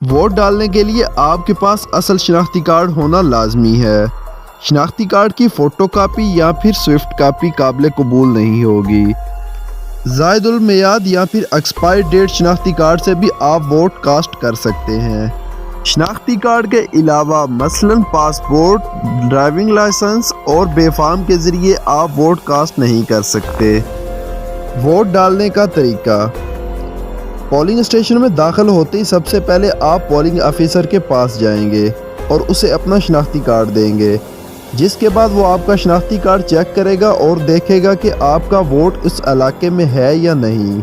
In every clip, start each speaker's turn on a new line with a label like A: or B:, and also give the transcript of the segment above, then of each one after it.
A: Vote ڈالنے کے لیے آپ کے پاس اصل شناختی کارڈ ہونا لازمی ہے۔ شناختی کارڈ کی فوٹو کاپی یا پھر سوفٹ کاپی قابل قبول نہیں ہوگی۔ زائد المیعاد یا پھر ایکسپائر ڈیٹ شناختی کارڈ سے بھی آپ ووٹ کاسٹ کر سکتے ہیں۔ شناختی کارڈ کے علاوہ مثلاً پاسپورٹ، ڈرائیونگ لائسنس اور بے فام کے ذریعے آپ ووٹ کاسٹ نہیں کر سکتے۔ ووٹ ڈالنے کا طریقہ: پولنگ اسٹیشن میں داخل ہوتے ہی سب سے پہلے آپ پولنگ آفیسر کے پاس جائیں گے اور اسے اپنا شناختی کارڈ دیں گے، جس کے بعد وہ آپ کا شناختی کارڈ چیک کرے گا اور دیکھے گا کہ آپ کا ووٹ اس علاقے میں ہے یا نہیں۔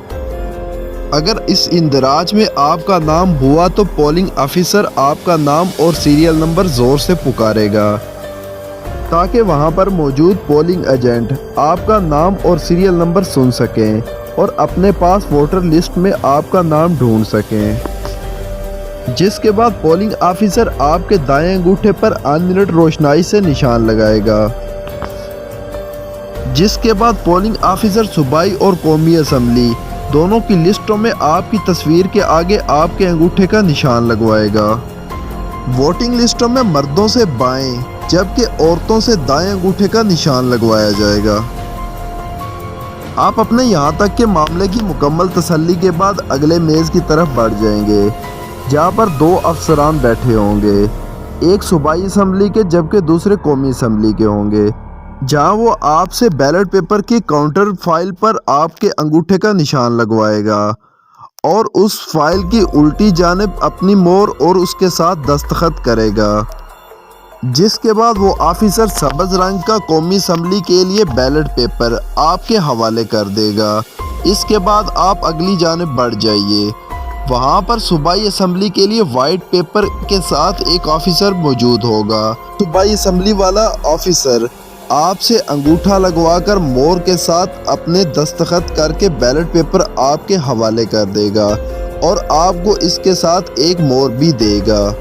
A: اگر اس اندراج میں آپ کا نام ہوا تو پولنگ آفیسر آپ کا نام اور سیریل نمبر زور سے پکارے گا تاکہ وہاں پر موجود پولنگ ایجنٹ آپ کا نام اور سیریل نمبر سن سکیں اور اپنے پاس ووٹر لسٹ میں آپ کا نام ڈھونڈ سکیں، جس کے بعد پولنگ آفیسر آپ کے دائیں انگوٹھے پر انمنٹ روشنائی سے نشان لگائے گا، جس کے بعد پولنگ آفیسر صوبائی اور قومی اسمبلی دونوں کی لسٹوں میں آپ کی تصویر کے آگے آپ کے انگوٹھے کا نشان لگوائے گا۔ ووٹنگ لسٹوں میں مردوں سے بائیں جبکہ عورتوں سے دائیں انگوٹھے کا نشان لگوایا جائے گا۔ آپ اپنے یہاں تک کے معاملے کی مکمل تسلی کے بعد اگلے میز کی طرف بڑھ جائیں گے، جہاں پر دو افسران بیٹھے ہوں گے، ایک صوبائی اسمبلی کے جبکہ دوسرے قومی اسمبلی کے ہوں گے، جہاں وہ آپ سے بیلٹ پیپر کی کاؤنٹر فائل پر آپ کے انگوٹھے کا نشان لگوائے گا اور اس فائل کی الٹی جانب اپنی مہر اور اس کے ساتھ دستخط کرے گا، جس کے بعد وہ آفیسر سبز رنگ کا قومی اسمبلی کے لیے بیلٹ پیپر آپ کے حوالے کر دے گا۔ اس کے بعد آپ اگلی جانب بڑھ جائیے، وہاں پر صوبائی اسمبلی کے لیے وائٹ پیپر کے ساتھ ایک آفیسر موجود ہوگا۔ صوبائی اسمبلی والا آفیسر آپ سے انگوٹھا لگوا کر مہر کے ساتھ اپنے دستخط کر کے بیلٹ پیپر آپ کے حوالے کر دے گا اور آپ کو اس کے ساتھ ایک مہر بھی دے گا۔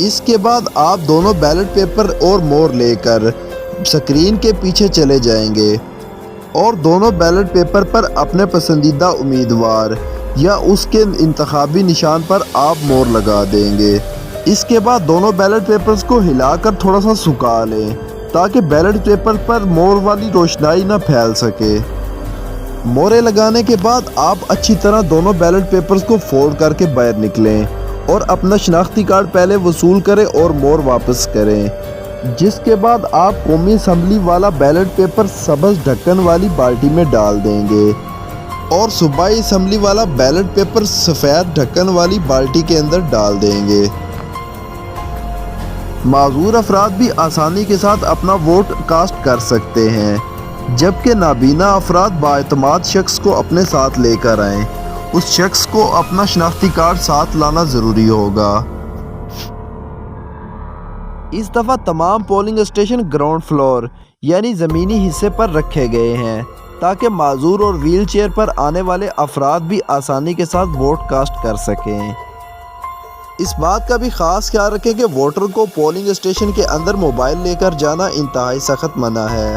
A: اس کے بعد آپ دونوں بیلٹ پیپر اور مہر لے کر سکرین کے پیچھے چلے جائیں گے اور دونوں بیلٹ پیپر پر اپنے پسندیدہ امیدوار یا اس کے انتخابی نشان پر آپ مہر لگا دیں گے۔ اس کے بعد دونوں بیلٹ پیپرز کو ہلا کر تھوڑا سا سکھا لیں تاکہ بیلٹ پیپر پر مہر والی روشنائی نہ پھیل سکے۔ مہریں لگانے کے بعد آپ اچھی طرح دونوں بیلٹ پیپرز کو فولڈ کر کے باہر نکلیں اور اپنا شناختی کارڈ پہلے وصول کریں اور مہر واپس کریں، جس کے بعد آپ قومی اسمبلی والا بیلٹ پیپر سبز ڈھکن والی بالٹی میں ڈال دیں گے اور صوبائی اسمبلی والا بیلٹ پیپر سفید ڈھکن والی بالٹی کے اندر ڈال دیں گے۔ معذور افراد بھی آسانی کے ساتھ اپنا ووٹ کاسٹ کر سکتے ہیں، جبکہ نابینا افراد بااعتماد شخص کو اپنے ساتھ لے کر آئیں، اس شخص کو اپنا شناختی کارڈ ساتھ لانا ضروری ہوگا۔ اس دفعہ تمام پولنگ اسٹیشن گراؤنڈ فلور یعنی زمینی حصے پر رکھے گئے ہیں تاکہ معذور اور ویل چیئر پر آنے والے افراد بھی آسانی کے ساتھ ووٹ کاسٹ کر سکیں۔ اس بات کا بھی خاص خیال رکھیں کہ ووٹر کو پولنگ اسٹیشن کے اندر موبائل لے کر جانا انتہائی سخت منع ہے۔